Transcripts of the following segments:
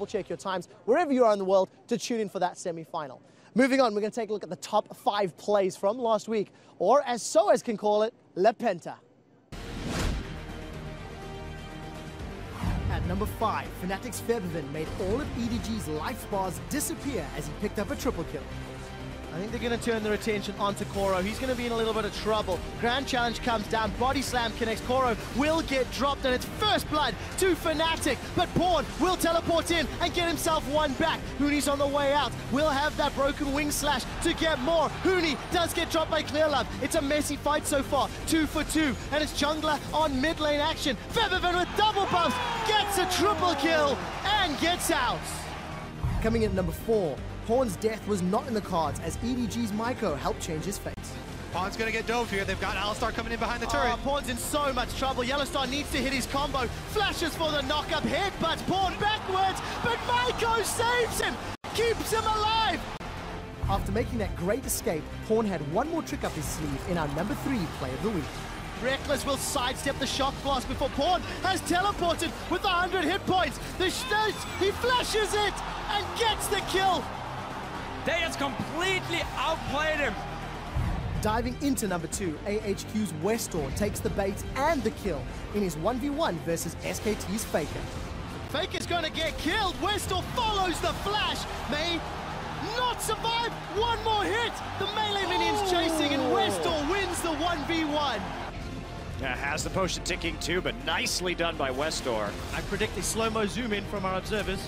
triple check your times wherever you are in the world to tune in for that semi-final. Moving on, we're going to take a look at the top 5 plays from last week, or as Soaz can call it, La Penta. At number 5, Fnatic's Febiven made all of EDG's life bars disappear as he picked up a triple kill. I think they're going to turn their attention onto Koro. He's going to be in a little bit of trouble. Grand Challenge comes down, Body Slam connects. Koro will get dropped, and it's first blood to Fnatic. But Pawn will teleport in and get himself one back. Hooney's on the way out. Will have that broken wing slash to get more. Hooney does get dropped by Clearlove. It's a messy fight so far. 2 for 2, and it's Jungler on mid lane action. Febiven with double buffs gets a triple kill and gets out. Coming in at number 4, Pawn's death was not in the cards as EDG's Maiko helped change his fate. Pawn's gonna get dove here. They've got Alistar coming in behind the turret. Pawn's in so much trouble. Yellowstar needs to hit his combo. Flashes for the knock-up, headbutts Pawn backwards, but Maiko saves him, keeps him alive. After making that great escape, Pawn had one more trick up his sleeve in our number 3 play of the week. Reckless will sidestep the shock blast before Pawn has teleported with 100 hit points. He flashes it and gets the kill. They just completely outplayed him. Diving into number 2, AHQ's Westor takes the bait and the kill in his 1v1 versus SKT's Faker. Faker's going to get killed. Westor follows the flash. May not survive. One more hit. The melee minions chasing, and Westor wins the 1v1. Yeah, has the potion ticking too, but nicely done by Westor. I predict a slow-mo zoom in from our observers.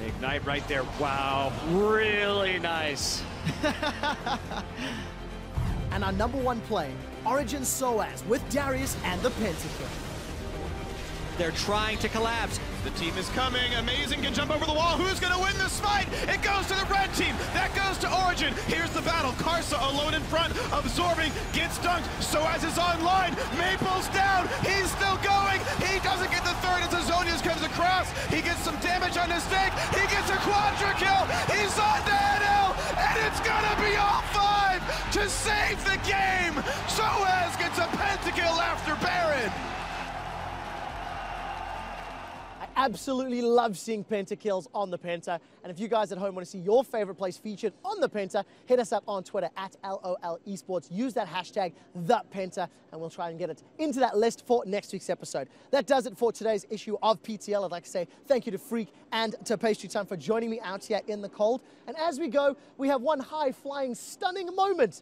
Ignite right there. Wow, really nice. And our number 1 play, Origin Soaz with Darius and the Pentakill. They're trying to collapse. The team is coming. Amazing can jump over the wall. Who's going to win this fight? It goes to the red team. That goes to Origin. Here's the battle. Karsa alone in front, absorbing, gets dunked. Soaz is online. Maple's down. He's still going. He doesn't get the third as Azonius comes across. He gets some damage on his stake. He gets a quadra kill. He's on to NL, and it's going to be all 5 to save the game. Soaz gets a pentakill after Baron. Absolutely love seeing pentakills on the Penta. And if you guys at home want to see your favorite plays featured on the Penta, hit us up on Twitter at LOL Esports. Use that hashtag #ThePenta, and we'll try and get it into that list for next week's episode. That does it for today's issue of PTL. I'd like to say thank you to Freak and to Pastry Time for joining me out here in the cold. And as we go, we have one high-flying, stunning moment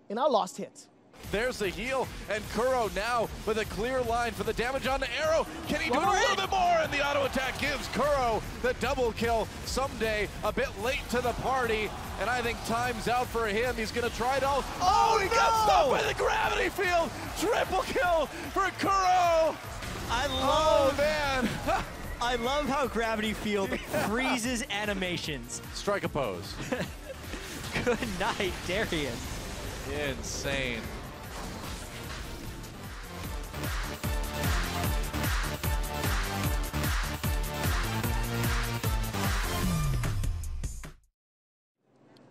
in our last hit. There's the heal, and Kuro now with a clear line for the damage on the arrow. Can he do it a little bit more? And the auto attack gives Kuro the double kill. Someday a bit late to the party, and I think time's out for him. He's gonna try it all. Oh, he got stopped by the gravity field. Triple kill for Kuro. Oh man. I love how Gravity Field freezes animations. Strike a pose. Good night, Darius. Insane.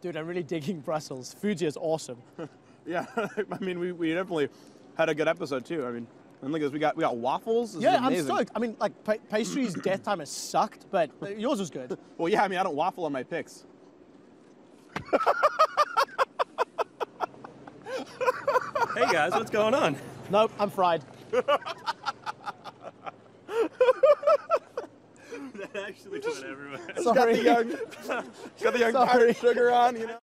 Dude, I'm really digging Brussels. Fuji is awesome. Yeah, I mean, we definitely had a good episode too. I mean, and look at this, we got waffles. This yeah, is I'm amazing. stoked. I mean, like, Pastry's death time has sucked, but yours was good. Well, yeah, I mean, I don't waffle on my picks. Hey guys, what's going on? Nope, I'm fried. That actually went everywhere. Sorry. Got the young pirate sugar on, you know.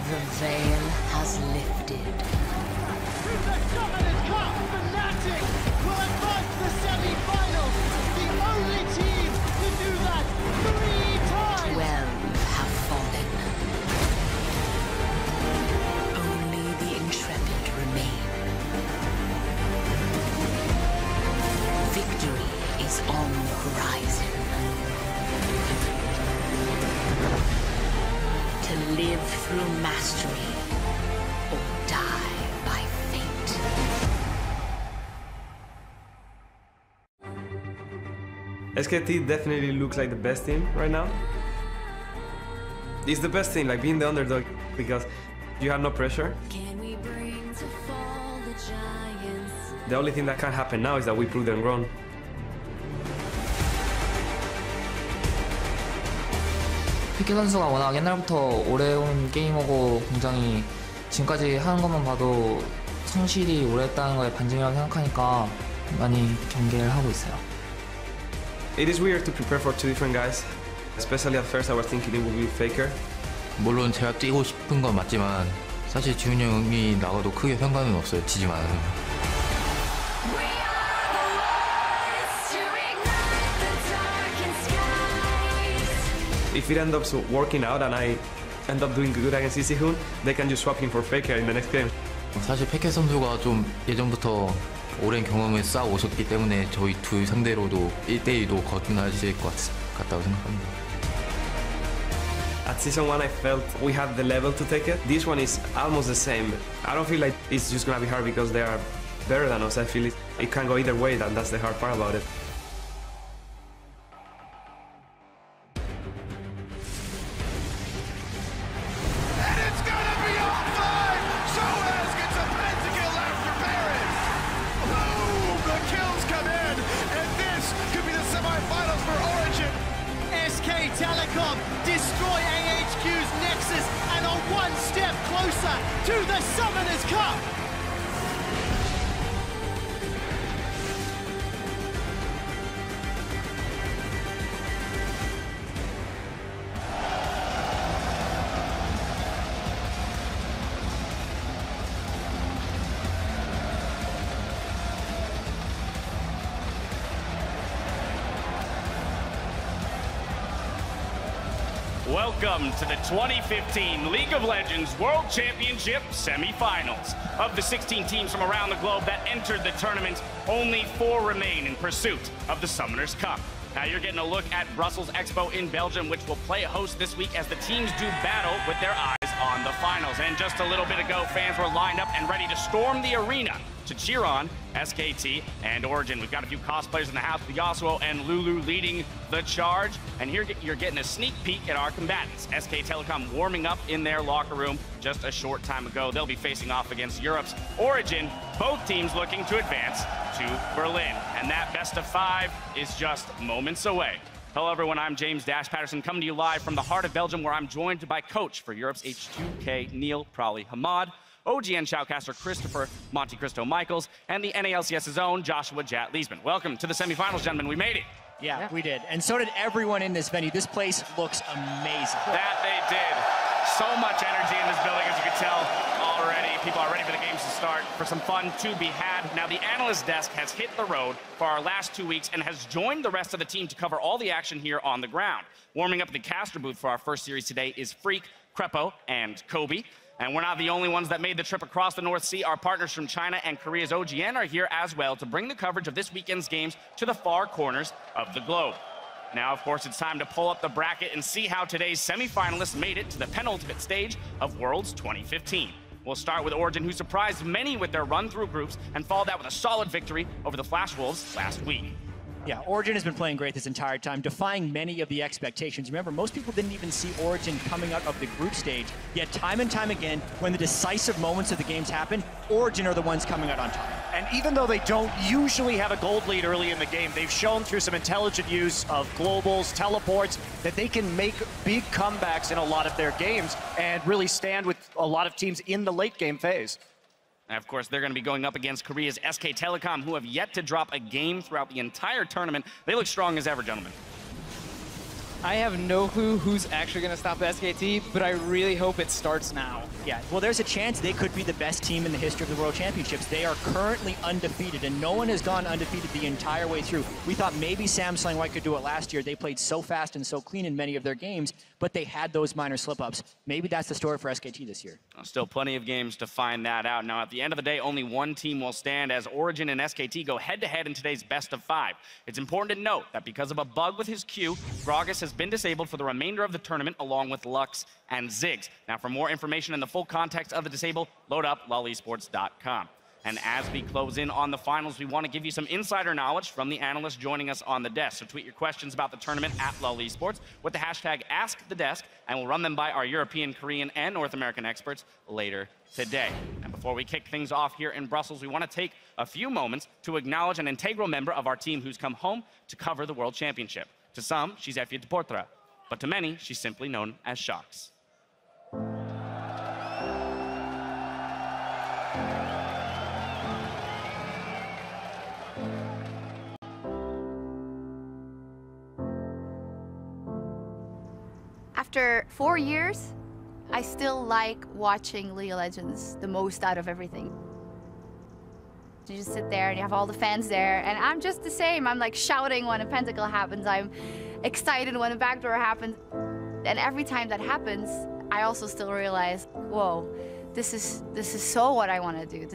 The veil has lifted. The Summoners Cup, Fnatic will advance to the semi-finals. The only team to do that 3 times. 12 have fallen. Only the intrepid remain. Victory is on the horizon. To live through mastery or die by fate. SKT definitely looks like the best team right now. It's the best team, like being the underdog, because you have no pressure. Can we bring to fall the giants? The only thing that can happen now is that we prove them wrong. 피키 선수가 워낙 옛날부터 오래 온 게이머고 굉장히 지금까지 하는 것만 봐도 성실히 오래 했다는 거에 반증이라고 생각하니까 많이 경계를 하고 있어요. It is weird to prepare for two different guys. Especially at first I was thinking it would be Faker. 물론 제가 뛰고 싶은 건 맞지만 사실 지훈이 형이 나가도 크게 상관은 없어요. 지지만 않으면. If it ends up working out and I end up doing good against Isihun, they can just swap him for Faker in the next game. 사실 페케 선수가 좀 예전부터 오랜 경험을 쌓아 오셨기 때문에 저희 둘 상대로도 1대1도 거뜬하실 것 같다고 생각합니다. At season 1 I felt we had the level to take it. This one is almost the same. I don't feel like it's just gonna be hard because they are better than us. I feel it can go either way, and that's the hard part about it. Destroy AHQ's Nexus and are one step closer to the Summoners Cup! Welcome to the 2015 League of Legends World Championship semifinals. Of the 16 teams from around the globe that entered the tournament, only 4 remain in pursuit of the Summoners Cup. Now you're getting a look at Brussels Expo in Belgium, which will play host this week as the teams do battle with their eyes on the finals. And just a little bit ago, fans were lined up and ready to storm the arena to cheer on SKT and Origin. We've got a few cosplayers in the house with Yasuo and Lulu leading the charge. And here you're getting a sneak peek at our combatants. SK Telecom warming up in their locker room just a short time ago. They'll be facing off against Europe's Origin. Both teams looking to advance to Berlin. And that best of 5 is just moments away. Hello everyone, I'm James Dash Patterson, coming to you live from the heart of Belgium, where I'm joined by coach for Europe's H2K, Neil Prawley-Hamad, OGN shoutcaster Christopher Monte Cristo Michaels, and the NALCS's own Joshua Jat Leesman. Welcome to the semifinals, gentlemen. We made it. Yeah, we did. And so did everyone in this venue. This place looks amazing. That they did. So much energy in this building, as you can tell already. People are ready for the games to start, for some fun to be had. Now, the analyst desk has hit the road for our last 2 weeks and has joined the rest of the team to cover all the action here on the ground. Warming up at the caster booth for our first series today is Freak, Crepo, and Kobe. And we're not the only ones that made the trip across the North Sea. Our partners from China and Korea's OGN are here as well to bring the coverage of this weekend's games to the far corners of the globe. Now, of course, it's time to pull up the bracket and see how today's semifinalists made it to the penultimate stage of Worlds 2015. We'll start with Origin, who surprised many with their run through groups and followed that with a solid victory over the Flash Wolves last week. Yeah, Origin has been playing great this entire time, defying many of the expectations. Remember, most people didn't even see Origin coming out of the group stage, yet time and time again, when the decisive moments of the games happen, Origin are the ones coming out on top. And even though they don't usually have a gold lead early in the game, they've shown through some intelligent use of globals, teleports, that they can make big comebacks in a lot of their games and really stand with a lot of teams in the late game phase. And of course, they're going to be going up against Korea's SK Telecom, who have yet to drop a game throughout the entire tournament. They look strong as ever, gentlemen. I have no clue who's actually going to stop SKT, but I really hope it starts now. Yeah, well, there's a chance they could be the best team in the history of the World Championships. They are currently undefeated, and no one has gone undefeated the entire way through. We thought maybe Samsung White could do it last year. They played so fast and so clean in many of their games, but they had those minor slip-ups. Maybe that's the story for SKT this year. Still plenty of games to find that out. Now, at the end of the day, only one team will stand as Origin and SKT go head-to-head in today's best of 5. It's important to note that because of a bug with his Q, Gragas has been disabled for the remainder of the tournament, along with Lux and Ziggs. Now, for more information and the full context of the disable, load up lolesports.com. And as we close in on the finals, we want to give you some insider knowledge from the analysts joining us on the desk. So tweet your questions about the tournament at LoleSports with the hashtag AskTheDesk, and we'll run them by our European, Korean, and North American experts later today. And before we kick things off here in Brussels, we want to take a few moments to acknowledge an integral member of our team who's come home to cover the World Championship. To some, she's Effie de Portra, but to many, she's simply known as Shocks. After 4 years, I still like watching League of Legends the most out of everything. You just sit there and you have all the fans there, and I'm just the same. I'm like shouting when a pentacle happens. I'm excited when a backdoor happens. And every time that happens, I also still realize, whoa, this is so what I want to do.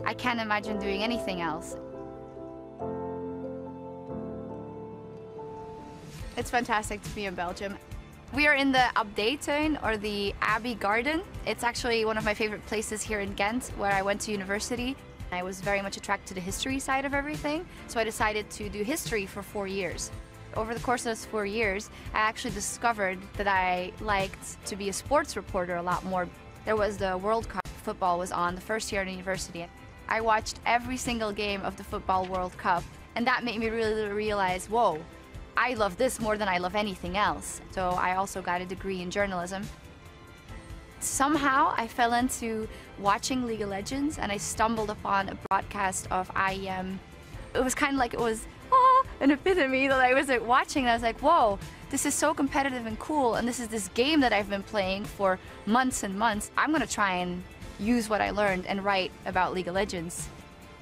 I can't imagine doing anything else. It's fantastic to be in Belgium. We are in the Abdijtuin, or the Abbey Garden. It's actually one of my favorite places here in Ghent, where I went to university. I was very much attracted to the history side of everything, so I decided to do history for 4 years. Over the course of those 4 years, I actually discovered that I liked to be a sports reporter a lot more. There was the World Cup. Football was on the first year at university. I watched every single game of the Football World Cup, and that made me really realize, whoa, I love this more than I love anything else. So I also got a degree in journalism. Somehow I fell into watching League of Legends, and I stumbled upon a broadcast of IEM. It was kind of like it was an epitome that I was watching, and I was like, whoa, this is so competitive and cool, and this is this game that I've been playing for months and months. I'm gonna try and use what I learned and write about League of Legends.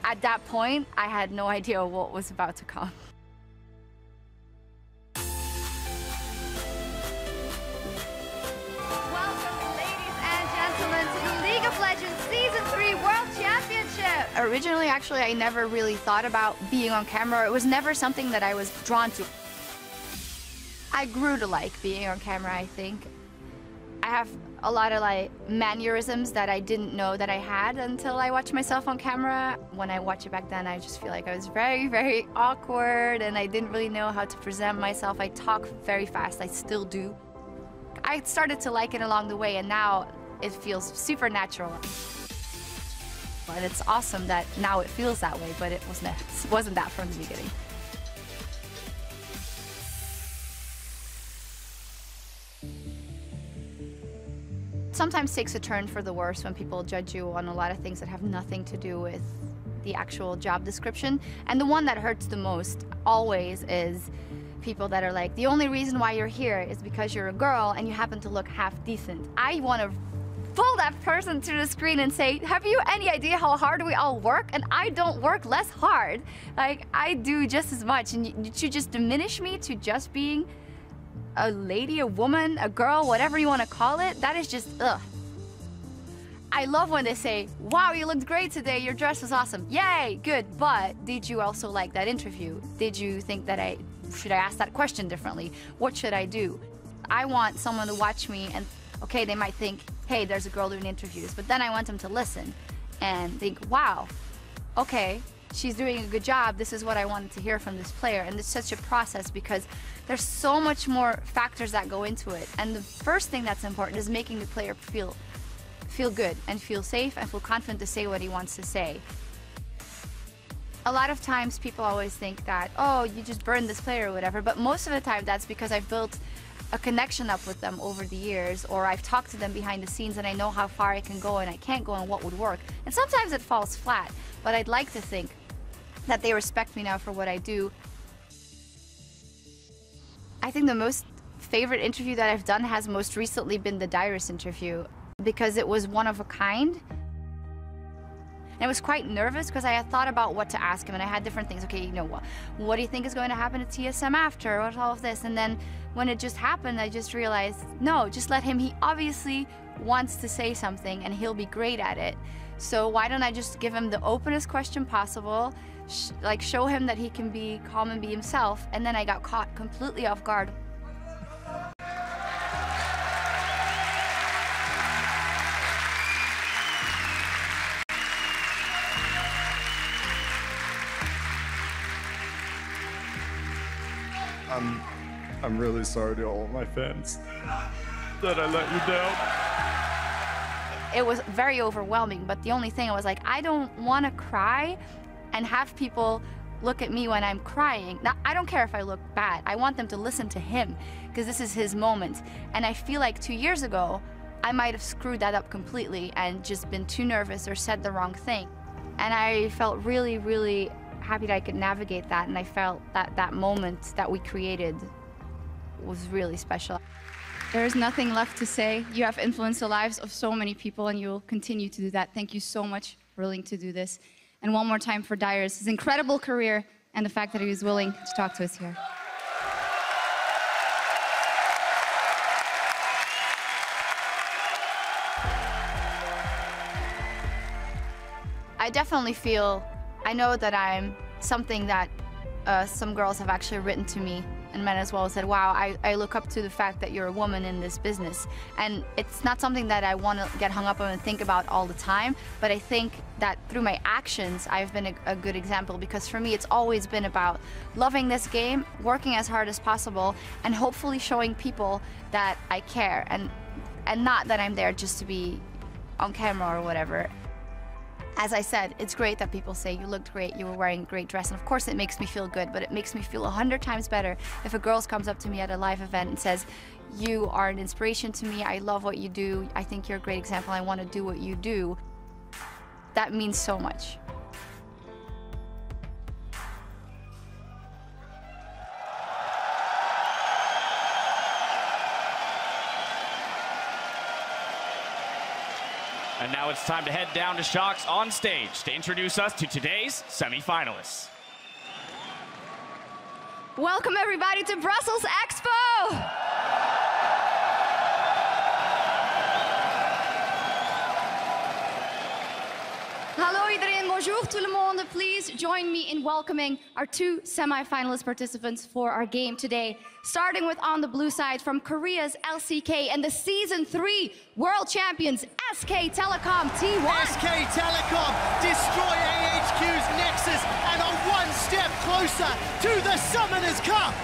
At that point, I had no idea what was about to come. Season 3 World Championship! Originally, actually, I never really thought about being on camera. It was never something that I was drawn to. I grew to like being on camera, I think. I have a lot of mannerisms that I didn't know that I had until I watched myself on camera. When I watch it back then, I just feel like I was very, very awkward, and I didn't really know how to present myself. I talk very fast, I still do. I started to like it along the way, and now it feels super natural. And it's awesome that now it feels that way, but it wasn't that from the beginning. Sometimes takes a turn for the worse when people judge you on a lot of things that have nothing to do with the actual job description. And the one that hurts the most always is people that are like, the only reason why you're here is because you're a girl and you happen to look half decent. I want to pull that person to the screen and say, have you any idea how hard we all work? And I don't work less hard. Like, I do just as much. And you just diminish me to just being a lady, a woman, a girl, whatever you want to call it. That is just, ugh. I love when they say, wow, you looked great today, your dress was awesome. Yay, good, but did you also like that interview? Did you think that should I ask that question differently? What should I do? I want someone to watch me and, okay, they might think, hey, there's a girl doing interviews, but then I want them to listen and think, wow, okay, she's doing a good job. This is what I wanted to hear from this player. And it's such a process because there's so much more factors that go into it. And the first thing that's important is making the player feel good and feel safe and feel confident to say what he wants to say. A lot of times people always think that, oh, you just burned this player or whatever, but most of the time that's because I've built a connection up with them over the years, or I've talked to them behind the scenes and I know how far I can go and I can't go and what would work. And sometimes it falls flat, but I'd like to think that they respect me now for what I do. I think the most favorite interview that I've done has most recently been the Dyrus interview, because it was one of a kind. And I was quite nervous because I had thought about what to ask him, and I had different things. Okay, you know, what do you think is going to happen at TSM after? What's all of this? And then when it just happened, I just realized, no, just let him. He obviously wants to say something, and he'll be great at it. So why don't I just give him the openest question possible, like show him that he can be calm and be himself, and then I got caught completely off guard. I'm really sorry to all of my fans that I let you down. It was very overwhelming, but the only thing I was like, I don't want to cry and have people look at me when I'm crying. Now, I don't care if I look bad. I want them to listen to him because this is his moment. And I feel like 2 years ago, I might have screwed that up completely and just been too nervous or said the wrong thing. And I felt really, really happy that I could navigate that, and I felt that that moment that we created was really special. There is nothing left to say. You have influenced the lives of so many people, and you will continue to do that. Thank you so much for willing to do this. And one more time for Dyrus, his incredible career, and the fact that he was willing to talk to us here. I definitely feel, I know that I'm something that some girls have actually written to me, and men as well, said, wow, I look up to the fact that you're a woman in this business. And it's not something that I want to get hung up on and think about all the time, but I think that through my actions, I've been a good example, because for me, it's always been about loving this game, working as hard as possible, and hopefully showing people that I care, and not that I'm there just to be on camera or whatever. As I said, it's great that people say you looked great, you were wearing a great dress, and of course it makes me feel good, but it makes me feel 100 times better if a girl comes up to me at a live event and says, you are an inspiration to me, I love what you do, I think you're a great example, I want to do what you do. That means so much. And now it's time to head down to Shox on stage to introduce us to today's semifinalists. Welcome everybody to Brussels Expo! Hallo iedereen, bonjour tout le monde. Please join me in welcoming our two semi-finalist participants for our game today. Starting with on the blue side from Korea's LCK and the Season 3 World Champions, SK Telecom T1. SK Telecom destroy AHQ's Nexus and are one step closer to the Summoners Cup.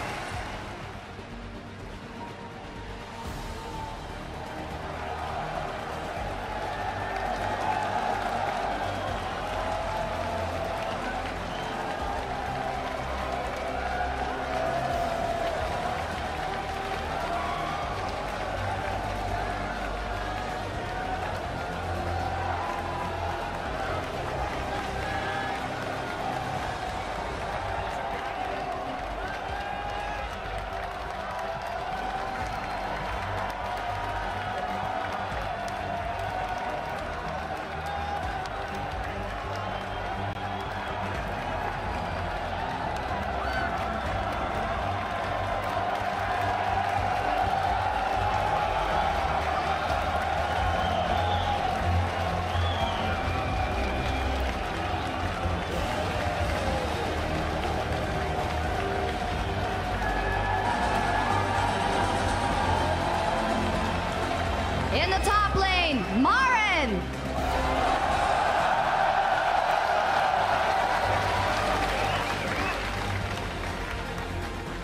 In the top lane, Maren.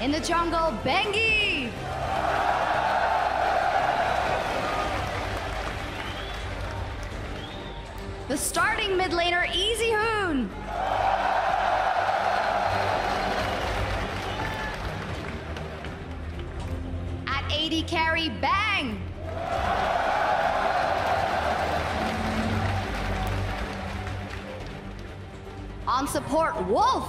In the jungle, Bengi. The starting mid laner, Easy Hoon. At AD carry, Bang. On support, Wolf.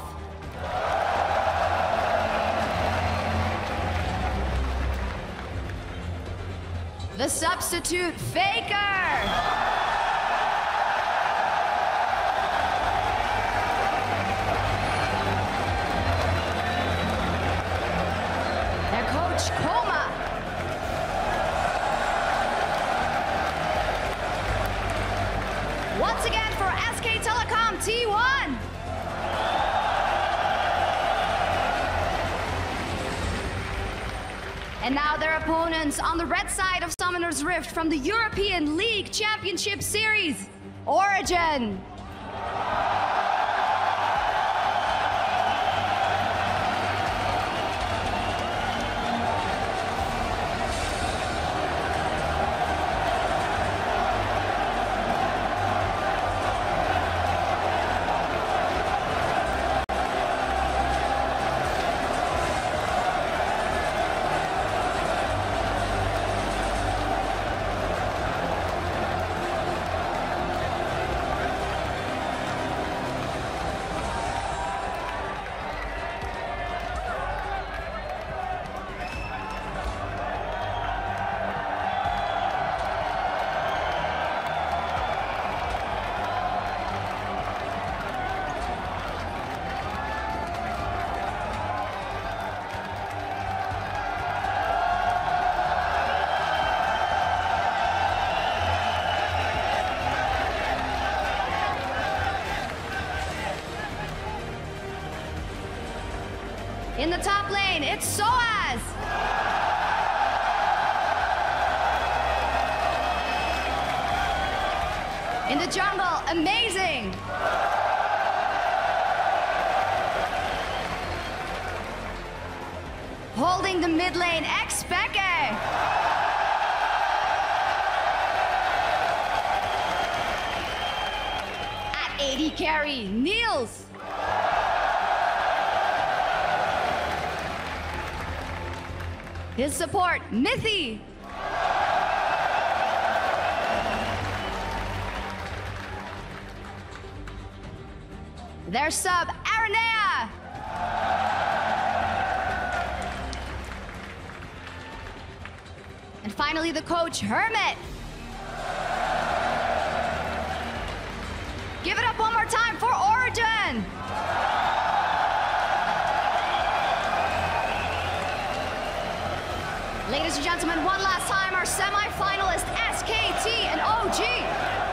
the substitute Faker. Coma. Once again for SK Telecom T1. And now their opponents on the red side of Summoner's Rift from the European League Championship Series, Origin. In the top lane, it's Soaz. In the jungle, Amazing. Holding the mid lane, Xpeke. At AD carry, Niels. His support, Mithy. Their sub, Aranea. And finally the coach, Hermit. Give it up one more time for Origin. Ladies and gentlemen, one last time, our semi-finalist SKT and OG.